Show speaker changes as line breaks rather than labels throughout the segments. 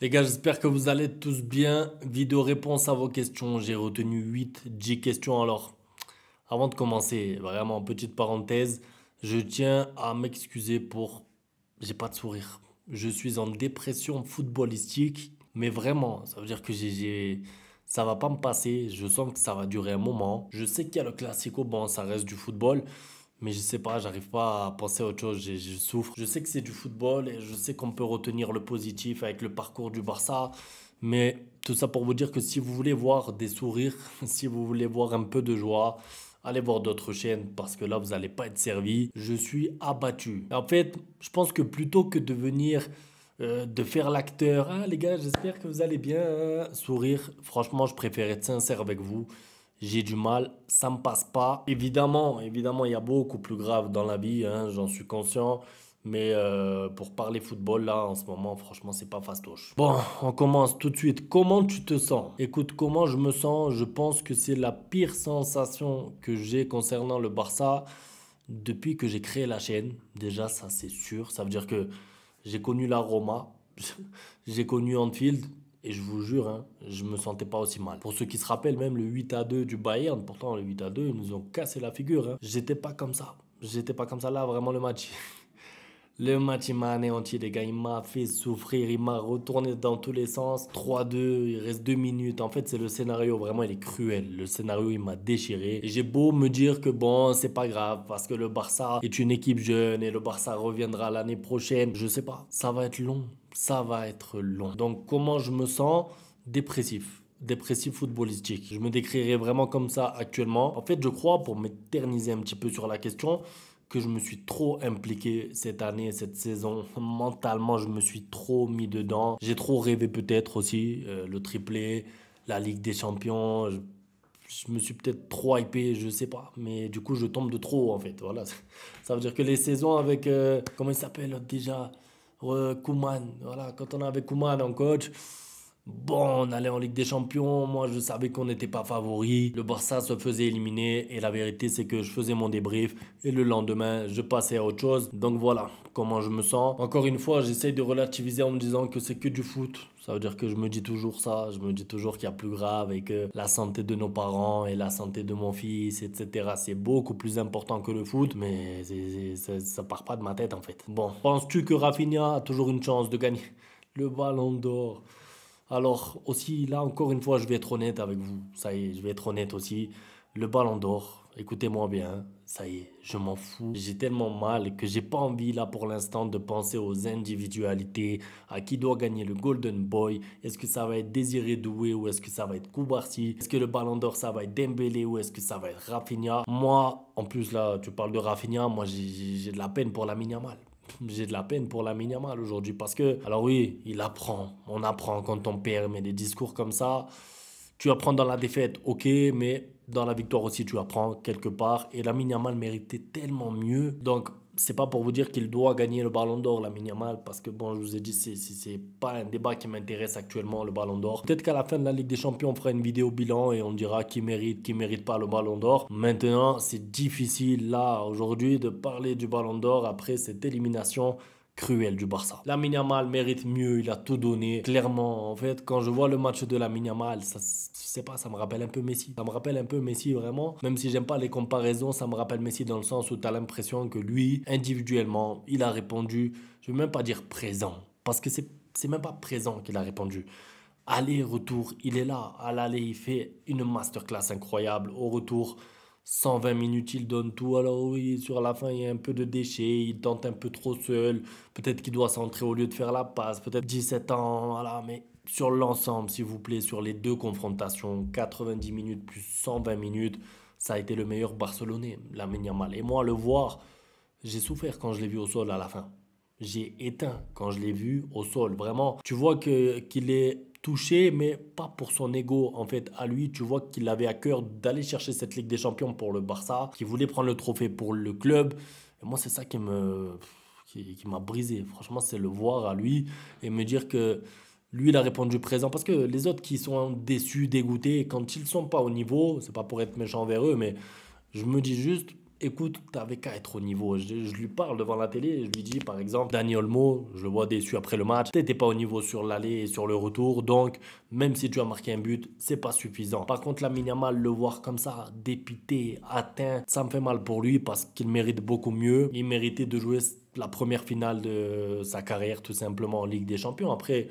Les gars, j'espère que vous allez tous bien. Vidéo réponse à vos questions. J'ai retenu 10 questions. Alors, avant de commencer, vraiment, petite parenthèse, je tiens à m'excuser pour... J'ai pas de sourire. Je suis en dépression footballistique, mais vraiment, ça veut dire que ça va pas me passer. Je sens que ça va durer un moment. Je sais qu'il y a le Classico, bon, ça reste du football. Mais je sais pas, j'arrive pas à penser à autre chose, je souffre. Je sais que c'est du football et je sais qu'on peut retenir le positif avec le parcours du Barça. Mais tout ça pour vous dire que si vous voulez voir des sourires, si vous voulez voir un peu de joie, allez voir d'autres chaînes parce que là, vous n'allez pas être servi. Je suis abattu. En fait, je pense que plutôt que de venir, de faire l'acteur, ah les gars, j'espère que vous allez bien, hein, sourire, franchement, je préfère être sincère avec vous. J'ai du mal, ça me passe pas. Évidemment, il y a beaucoup plus grave dans la vie, hein, j'en suis conscient. Mais pour parler football, là, en ce moment, franchement, c'est pas fastoche. Bon, on commence tout de suite. Comment tu te sens? Écoute, comment je me sens? Je pense que c'est la pire sensation que j'ai concernant le Barça depuis que j'ai créé la chaîne. Déjà, ça, c'est sûr. Ça veut dire que j'ai connu la Roma, j'ai connu Anfield. Et je vous jure, hein, je me sentais pas aussi mal. Pour ceux qui se rappellent, même le 8-2 du Bayern, pourtant le 8-2, ils nous ont cassé la figure. Hein. J'étais pas comme ça. J'étais pas comme ça là, vraiment le match. Le match, il m'a anéanti, les gars. Il m'a fait souffrir. Il m'a retourné dans tous les sens. 3-2, il reste 2 minutes. En fait, c'est le scénario. Vraiment, il est cruel. Le scénario, il m'a déchiré. Et j'ai beau me dire que bon, c'est pas grave parce que le Barça est une équipe jeune et le Barça reviendra l'année prochaine. Je sais pas. Ça va être long. Ça va être long. Donc, comment je me sens? Dépressif. Dépressif footballistique. Je me décrirais vraiment comme ça actuellement. En fait, je crois, pour m'éterniser un petit peu sur la question, que je me suis trop impliqué cette année, cette saison. Mentalement, je me suis trop mis dedans. J'ai trop rêvé peut-être aussi, le triplé, la Ligue des Champions. Je me suis peut-être trop hypé, je sais pas. Mais du coup, je tombe de trop en fait. Voilà. Ça veut dire que les saisons avec, comment il s'appelle l'autre déjà? Koeman. Voilà, quand on est avec Koeman en coach. Bon, on allait en Ligue des Champions. Moi, je savais qu'on n'était pas favori. Le Barça se faisait éliminer. Et la vérité, c'est que je faisais mon débrief. Et le lendemain, je passais à autre chose. Donc voilà comment je me sens. Encore une fois, j'essaye de relativiser en me disant que c'est que du foot. Ça veut dire que je me dis toujours ça. Je me dis toujours qu'il y a plus grave et que la santé de nos parents et la santé de mon fils, etc., c'est beaucoup plus important que le foot. Mais ça part pas de ma tête en fait. Bon, penses-tu que Rafinha a toujours une chance de gagner le ballon d'or? Alors aussi, là encore une fois, je vais être honnête avec vous. Ça y est, je vais être honnête aussi. Le ballon d'or, écoutez-moi bien, ça y est, je m'en fous. J'ai tellement mal que j'ai pas envie là pour l'instant de penser aux individualités, à qui doit gagner le Golden Boy. Est-ce que ça va être Désiré Doué ou est-ce que ça va être Koubarsi? Est-ce que le ballon d'or ça va être Dembélé ou est-ce que ça va être Rafinha? Moi, en plus là, tu parles de Rafinha, moi j'ai de la peine pour la Yamal. J'ai de la peine pour Lamine Yamal aujourd'hui parce que, alors oui, il apprend, on apprend quand on perd, mais des discours comme ça, tu apprends dans la défaite, ok, mais dans la victoire aussi, tu apprends quelque part. Et Lamine Yamal méritait tellement mieux. Donc, c'est pas pour vous dire qu'il doit gagner le Ballon d'Or, Lamine Yamal, parce que bon, je vous ai dit, c'est pas un débat qui m'intéresse actuellement, le Ballon d'Or. Peut-être qu'à la fin de la Ligue des Champions, on fera une vidéo bilan et on dira qui mérite pas le Ballon d'Or. Maintenant, c'est difficile là, aujourd'hui, de parler du Ballon d'Or après cette élimination cruel du Barça. Lamine Yamal mérite mieux, il a tout donné. Clairement, en fait, quand je vois le match de Lamine Yamal, ça, je sais pas, ça me rappelle un peu Messi. Ça me rappelle un peu Messi vraiment. Même si j'aime pas les comparaisons, ça me rappelle Messi dans le sens où tu as l'impression que lui, individuellement, il a répondu, je vais même pas dire présent, parce que c'est même pas présent qu'il a répondu. Aller-retour, il est là. À l'aller, il fait une masterclass incroyable. Au retour, 120 minutes, il donne tout. Alors oui, sur la fin, il y a un peu de déchets. Il tente un peu trop seul. Peut-être qu'il doit centrer au lieu de faire la passe. Peut-être 17 ans, voilà. Mais sur l'ensemble, s'il vous plaît, sur les deux confrontations, 90 minutes plus 120 minutes, ça a été le meilleur Barcelonais, Lamine Yamal. Et moi, le voir, j'ai souffert quand je l'ai vu au sol à la fin. J'ai éteint quand je l'ai vu au sol. Vraiment, tu vois qu'il est touché, mais pas pour son ego. En fait, à lui, tu vois qu'il avait à cœur d'aller chercher cette Ligue des Champions pour le Barça, qu'il voulait prendre le trophée pour le club. Et moi, c'est ça qui m'a brisé. Franchement, c'est le voir à lui et me dire que lui, il a répondu présent. Parce que les autres qui sont déçus, dégoûtés, quand ils sont pas au niveau, c'est pas pour être méchant envers eux, mais je me dis juste. écoute, t'avais qu'à être au niveau. Je lui parle devant la télé et je lui dis, par exemple, Dani Olmo, je le vois déçu après le match, t'étais pas au niveau sur l'aller et sur le retour, donc même si tu as marqué un but, c'est pas suffisant. Par contre, Lamine Yamal, le voir comme ça, dépité, atteint, ça me fait mal pour lui parce qu'il mérite beaucoup mieux. Il méritait de jouer la première finale de sa carrière, tout simplement en Ligue des Champions. Après,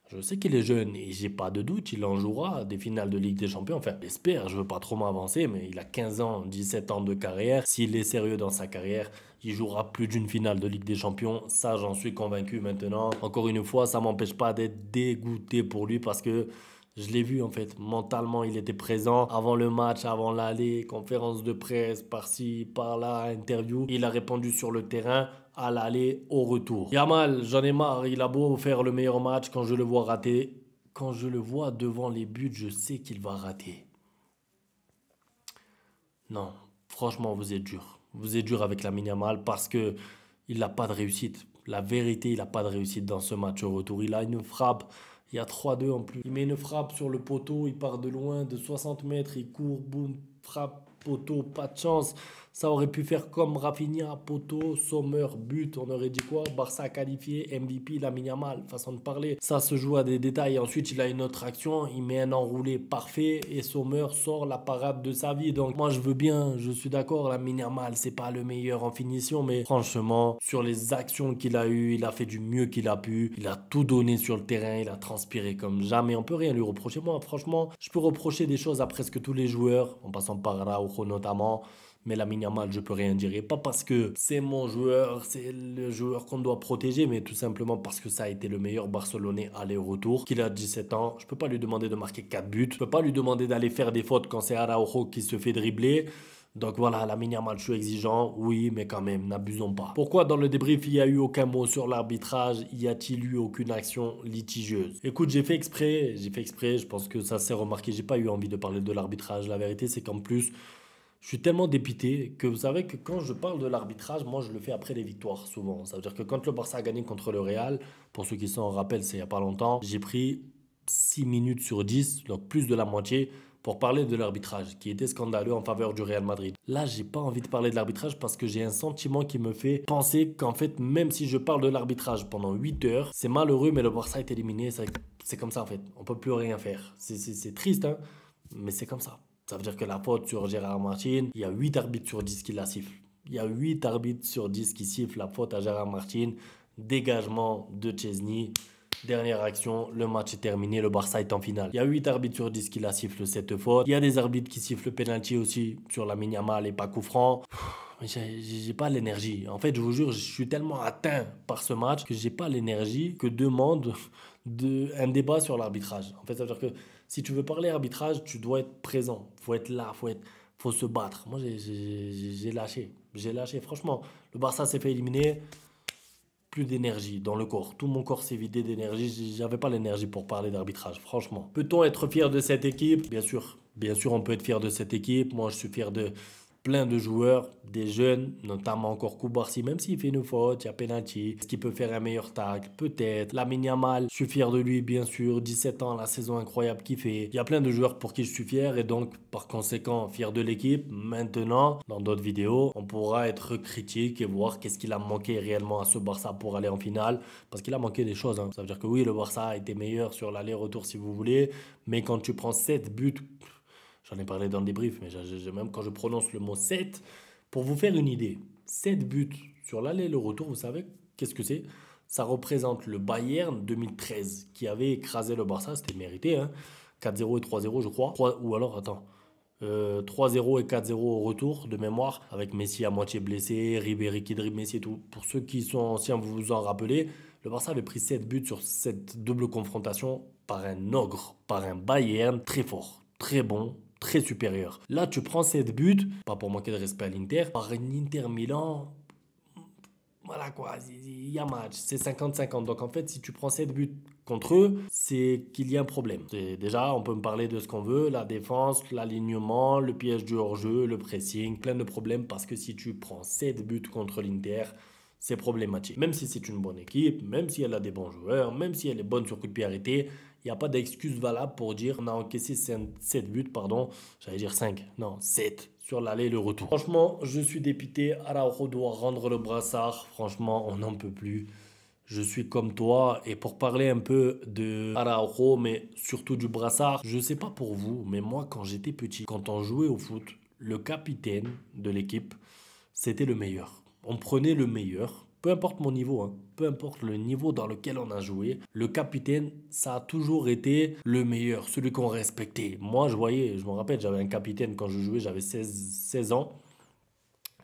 je sais qu'il est jeune et j'ai pas de doute, il en jouera des finales de Ligue des Champions. Enfin, j'espère, je veux pas trop m'avancer, mais il a 15 ans, 17 ans de carrière. S'il est sérieux dans sa carrière, il jouera plus d'une finale de Ligue des Champions. Ça, j'en suis convaincu maintenant. Encore une fois, ça m'empêche pas d'être dégoûté pour lui parce que je l'ai vu en fait. Mentalement, il était présent avant le match, avant l'aller, conférence de presse, par-ci, par-là, interview. Il a répondu sur le terrain à l'aller, au retour. Yamal, j'en ai marre. Il a beau faire le meilleur match quand je le vois rater. Quand je le vois devant les buts, je sais qu'il va rater. Non, franchement, vous êtes dur. Vous êtes dur avec la Yamal parce que il n'a pas de réussite. La vérité, il n'a pas de réussite dans ce match au retour. Il a une frappe. Il y a 3-2 en plus. Il met une frappe sur le poteau. Il part de loin, de 60 mètres. Il court, boum, frappe, poteau, pas de chance. Ça aurait pu faire comme Rafinha, poteau, Sommer, but. On aurait dit quoi? Barça qualifié, MVP, Lamine Yamal, façon de parler. Ça se joue à des détails. Ensuite, il a une autre action. Il met un enroulé parfait et Sommer sort la parade de sa vie. Donc, moi, je veux bien, je suis d'accord. Lamine Yamal, c'est pas le meilleur en finition, mais franchement, sur les actions qu'il a eues, il a fait du mieux qu'il a pu. Il a tout donné sur le terrain. Il a transpiré comme jamais. On peut rien lui reprocher. Moi, franchement, je peux reprocher des choses à presque tous les joueurs, en passant par Araujo notamment. Mais Lamine Yamal, je peux rien dire. Et pas parce que c'est mon joueur, c'est le joueur qu'on doit protéger, mais tout simplement parce que ça a été le meilleur Barcelonais aller-retour, qu'il a 17 ans. Je peux pas lui demander de marquer 4 buts. Je peux pas lui demander d'aller faire des fautes quand c'est Araujo qui se fait dribbler. Donc voilà, Lamine Yamal, je suis exigeant, oui, mais quand même, n'abusons pas. Pourquoi dans le débrief, il n'y a eu aucun mot sur l'arbitrage? Y a-t-il eu aucune action litigieuse? Écoute, j'ai fait exprès, je pense que ça s'est remarqué, j'ai pas eu envie de parler de l'arbitrage. La vérité, c'est qu'en plus, je suis tellement dépité que vous savez que quand je parle de l'arbitrage, moi je le fais après les victoires souvent. Ça veut dire que quand le Barça a gagné contre le Real, pour ceux qui s'en rappellent, c'est il n'y a pas longtemps, j'ai pris 6 minutes sur 10, donc plus de la moitié, pour parler de l'arbitrage, qui était scandaleux en faveur du Real Madrid. Là, j'ai pas envie de parler de l'arbitrage parce que j'ai un sentiment qui me fait penser qu'en fait, même si je parle de l'arbitrage pendant 8 heures, c'est malheureux, mais le Barça est éliminé. C'est comme ça en fait. On peut plus rien faire. C'est triste, hein, mais c'est comme ça. Ça veut dire que la faute sur Gérard Martin, il y a 8 arbitres sur 10 qui la sifflent. Il y a 8 arbitres sur 10 qui sifflent la faute à Gérard Martin. Dégagement de Chesney. Dernière action, le match est terminé, le Barça est en finale. Il y a 8 arbitres sur 10 qui la sifflent cette faute. Il y a des arbitres qui sifflent le penalty aussi sur la Yamal et pas coup franc. Mais j'ai pas l'énergie. En fait, je vous jure, je suis tellement atteint par ce match que j'ai pas l'énergie que demande un débat sur l'arbitrage. En fait, ça veut dire que si tu veux parler arbitrage, tu dois être présent. Faut être là, faut se battre. Moi, j'ai lâché. J'ai lâché. Franchement, le Barça s'est fait éliminer. Plus d'énergie dans le corps. Tout mon corps s'est vidé d'énergie. J'avais pas l'énergie pour parler d'arbitrage, franchement. Peut-on être fier de cette équipe? Bien sûr. Bien sûr, on peut être fier de cette équipe. Moi, je suis fier de plein de joueurs, des jeunes, notamment encore Koubarsi, même s'il fait une faute, il y a penalty. Est-ce qu'il peut faire un meilleur tacle? Peut-être. Lamine Yamal, je suis fier de lui, bien sûr. 17 ans, la saison incroyable qu'il fait. Il y a plein de joueurs pour qui je suis fier et donc, par conséquent, fier de l'équipe. Maintenant, dans d'autres vidéos, on pourra être critique et voir qu'est-ce qu'il a manqué réellement à ce Barça pour aller en finale. Parce qu'il a manqué des choses, hein. Ça veut dire que oui, le Barça a été meilleur sur l'aller-retour si vous voulez. Mais quand tu prends 7 buts, j'en ai parlé dans le débrief, mais même quand je prononce le mot 7, pour vous faire une idée, 7 buts sur l'aller et le retour, vous savez qu'est-ce que c'est? Ça représente le Bayern 2013 qui avait écrasé le Barça, c'était mérité, hein, 4-0 et 3-0 je crois. Ou alors, attends, 3-0 et 4-0 au retour de mémoire, avec Messi à moitié blessé, Ribéry qui dribble Messi et tout. Pour ceux qui sont anciens, vous vous en rappelez, le Barça avait pris 7 buts sur cette double confrontation par un ogre, par un Bayern très fort, très bon, très supérieur. Là, tu prends 7 buts, pas pour manquer de respect à l'Inter, par un Inter Milan. Voilà quoi, il y a match, c'est 50-50. Donc en fait, si tu prends 7 buts contre eux, c'est qu'il y a un problème. Déjà, on peut me parler de ce qu'on veut, la défense, l'alignement, le piège du hors-jeu, le pressing, plein de problèmes parce que si tu prends 7 buts contre l'Inter, c'est problématique. Même si c'est une bonne équipe, même si elle a des bons joueurs, même si elle est bonne sur coup de pied arrêté, il n'y a pas d'excuse valable pour dire on a encaissé 7 buts, pardon, j'allais dire 5, non, 7 sur l'aller et le retour. Franchement, je suis dépité. Araujo doit rendre le brassard. Franchement, on n'en peut plus. Je suis comme toi. Et pour parler un peu de Araujo, mais surtout du brassard, je sais pas pour vous, mais moi, quand j'étais petit, quand on jouait au foot, le capitaine de l'équipe, c'était le meilleur. On prenait le meilleur, peu importe mon niveau, hein, peu importe le niveau dans lequel on a joué, le capitaine, ça a toujours été le meilleur, celui qu'on respectait. Moi, je me rappelle, j'avais un capitaine quand je jouais, j'avais 16 ans,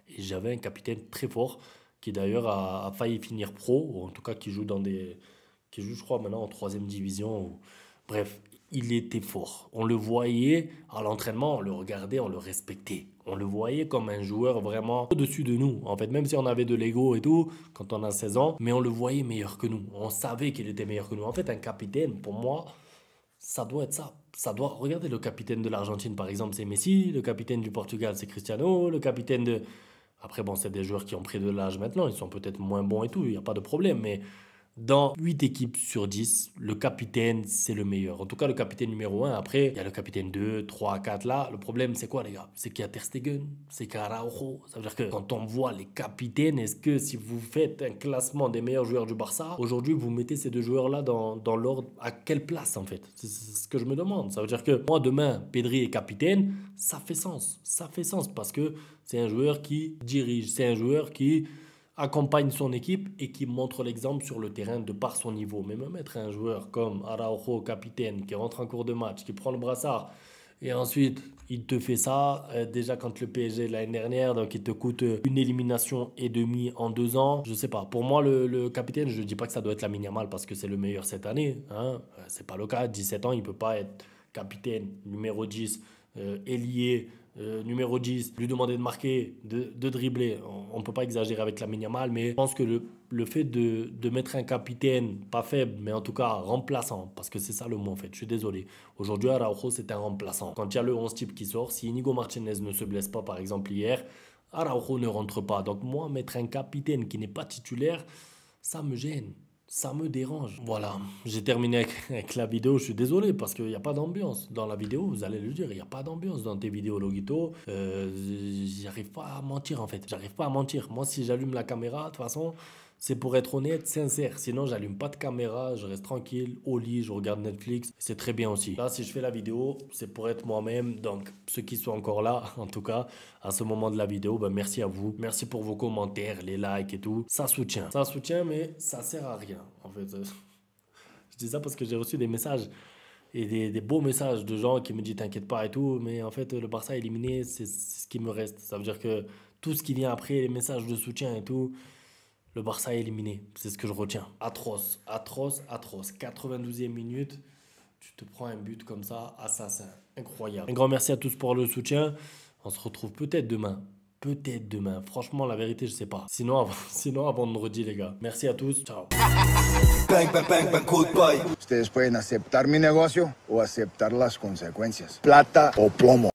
et j'avais un capitaine très fort, qui d'ailleurs a failli finir pro, ou en tout cas qui joue, je crois, maintenant en troisième division. Bref, il était fort. On le voyait à l'entraînement, on le regardait, on le respectait. On le voyait comme un joueur vraiment au-dessus de nous. En fait, même si on avait de l'ego et tout, quand on a 16 ans, mais on le voyait meilleur que nous. On savait qu'il était meilleur que nous. En fait, un capitaine, pour moi, ça doit être ça. Ça doit. Regardez le capitaine de l'Argentine, par exemple, c'est Messi. Le capitaine du Portugal, c'est Cristiano. Le capitaine de. Après, bon, c'est des joueurs qui ont pris de l'âge maintenant. Ils sont peut-être moins bons et tout. Il n'y a pas de problème. Mais dans 8 équipes sur 10, le capitaine, c'est le meilleur. En tout cas, le capitaine numéro 1. Après, il y a le capitaine 2, 3, 4 là. Le problème, c'est quoi, les gars? C'est qu'il y a Ter Stegen, c'est qu'il y a Araujo. Ça veut dire que quand on voit les capitaines, est-ce que si vous faites un classement des meilleurs joueurs du Barça, aujourd'hui, vous mettez ces deux joueurs-là dans l'ordre, à quelle place, en fait? C'est ce que je me demande. Ça veut dire que moi, demain, Pedri est capitaine, ça fait sens. Ça fait sens parce que c'est un joueur qui dirige, c'est un joueur qui accompagne son équipe et qui montre l'exemple sur le terrain de par son niveau. Mais me mettre un joueur comme Araujo, capitaine, qui rentre en cours de match, qui prend le brassard, et ensuite il te fait ça, déjà quand le PSG l'année dernière, donc il te coûte une élimination et demie en 2 ans. Je sais pas, pour moi le capitaine, je dis pas que ça doit être Lamine Yamal parce que c'est le meilleur cette année, hein. C'est pas le cas, 17 ans, il peut pas être capitaine, numéro 10, ailier, numéro 10, lui demander de marquer, de dribbler. On ne peut pas exagérer avec Lamine Yamal, mais je pense que le fait de mettre un capitaine, pas faible, mais en tout cas remplaçant, parce que c'est ça le mot en fait, je suis désolé. Aujourd'hui, Araujo, c'est un remplaçant. Quand il y a le 11 type qui sort, si Inigo Martinez ne se blesse pas, par exemple hier, Araujo ne rentre pas. Donc moi, mettre un capitaine qui n'est pas titulaire, ça me gêne. Ça me dérange. Voilà, j'ai terminé avec la vidéo. Je suis désolé parce qu'il n'y a pas d'ambiance. Dans la vidéo, vous allez le dire, il n'y a pas d'ambiance dans tes vidéos, Loguito. J'arrive pas à mentir en fait. J'arrive pas à mentir. Moi, si j'allume la caméra, de toute façon, c'est pour être honnête, sincère. Sinon, j'allume pas de caméra, je reste tranquille, au lit, je regarde Netflix. C'est très bien aussi. Là, si je fais la vidéo, c'est pour être moi-même. Donc, ceux qui sont encore là, en tout cas, à ce moment de la vidéo, ben, merci à vous. Merci pour vos commentaires, les likes et tout. Ça soutient. Ça soutient, mais ça sert à rien, en fait. Je dis ça parce que j'ai reçu des messages et des beaux messages de gens qui me disent t'inquiète pas et tout. Mais en fait, le Barça éliminé, c'est ce qui me reste. Ça veut dire que tout ce qui vient après, les messages de soutien et tout, le Barça est éliminé, c'est ce que je retiens. Atroce, atroce, atroce. 92e minute, tu te prends un but comme ça, assassin. Incroyable. Un grand merci à tous pour le soutien. On se retrouve peut-être demain. Peut-être demain. Franchement, la vérité, je sais pas. Sinon avant vendredi, les gars. Merci à tous. Ciao.
Bang, bang, bang, bang, goodbye.
Ustedes pueden aceptar mi negocio o aceptar las consecuencias. Plata o plomo.